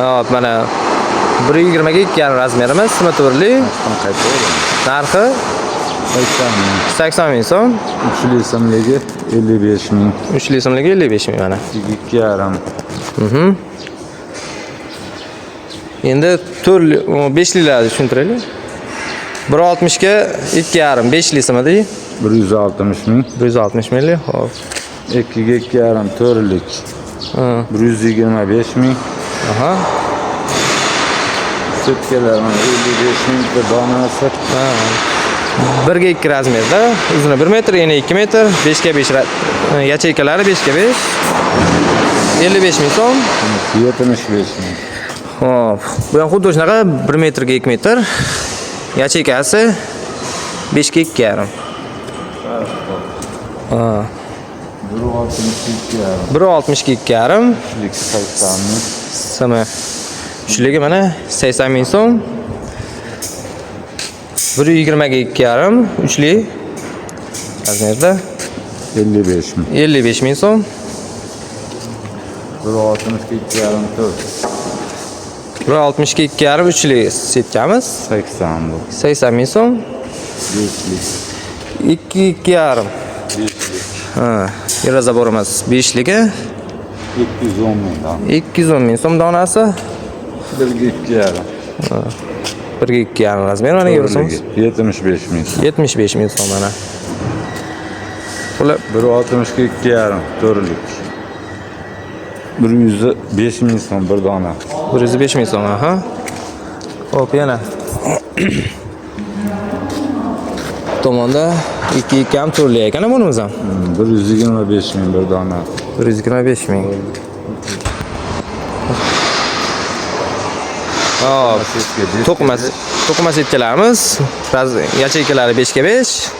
Hop, mana 1.20 ga 2,5 razmerimiz, smotorli. Narxi 80 ming so'm. 3 so'mligi 55 ming. 3 so'mligi 55 ming mana. 2,5. Endi 5 lilarni tushuntiraylik. 160 ga 2,5 5 so'mda 160 ming. 160 minglik. Hop. 2 ga 2,5 to'rtlik. 125 ming. Aha. Sutkalar 55 ming donasi. 1 ga 2 razmerda, uzuni 1 metr, eni 2 metr, 5 ga 5 yacheykalari 5 ga 5. 55 ming so'm. 75 ming. Hop, bu ham xuddi shunaqa 1 metr ga 2 metr. Yacheykasi 5 ga 2,5. Ha. 160 ga 2,5. Sama. Shularga mana 80 ming so'm. 120 ga 2,5, uchli. Razmerda 55 ming. 55 ming so'm. 160 ga 2,5 to'rt. 160 ga 2,5 uchli setkamiz. 80 bu. 80 ming so'm. 5lik. 2,5. Ha, yig'ra zaborimiz 5ligi 210 ming dan. 210 ming so'm donasi. 1 ga 2,5. 1 ga 2,5 razmer mana ko'rsangiz. 75 ming. 75 ming so'm mana. Bular 160 ga 2,5 to'rtlik. 105 ming so'm bir dona. 105 ming so'm, aha. Hop, yana. Tomonda 2 ham turli ekan bunimiz ham. 125 ming bir dona. 125 ming. Hop. To'qima setkalarimiz. Yacheykalari 5 ga 5.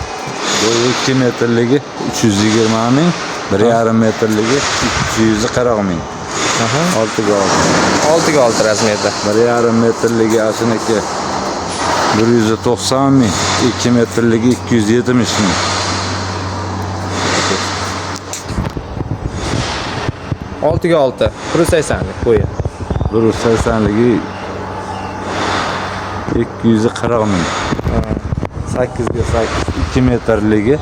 Bu 2 metrligi 320 ming, 1,5 metrligi 240 ming. Aha. 6 ga 6 ga 6 razmerda. 1,5 metrligi asiniki 190 ming, 2 metrligi 270 ming. Olti ga 6, 180lik bo'yi. 180ligi 240 ming. 8 ga 8, 2 metrligi.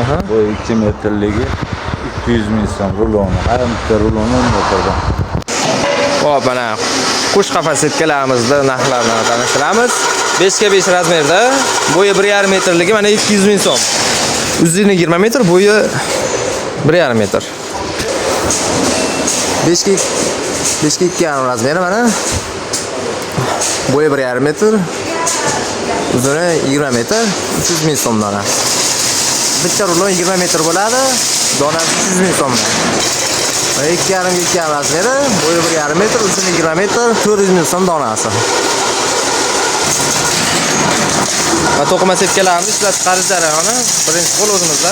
Aha. Bu 2 metrligi 200 ming so'm ruloni. Har bitta ruloni 10 metrdan. Hop, mana qush qafas setkalarimizda narxlarini tanishtiramiz. 5 ga 5 razmerda, bo'yi 1,5 metrligi mana 200 ming so'm. Uzuni 20 metr, bo'yi 1,5 metr. 5 ga 2,5 razmeri mana. Bo'yi 1,5 metr. Uzuni 20 metr, 300 ming so'm dona. Bitta rulon 20 metr bo'ladi, donasi 300 ming so'm. 2,5 ga 2,5 razmeri, bo'yi 1,5 metr, uzuni 20 metr, 400 ming so'm donasi. Va to'qima setkalarimiz ishlab chiqarish jarayoni birinchi qo'l o'zimizda.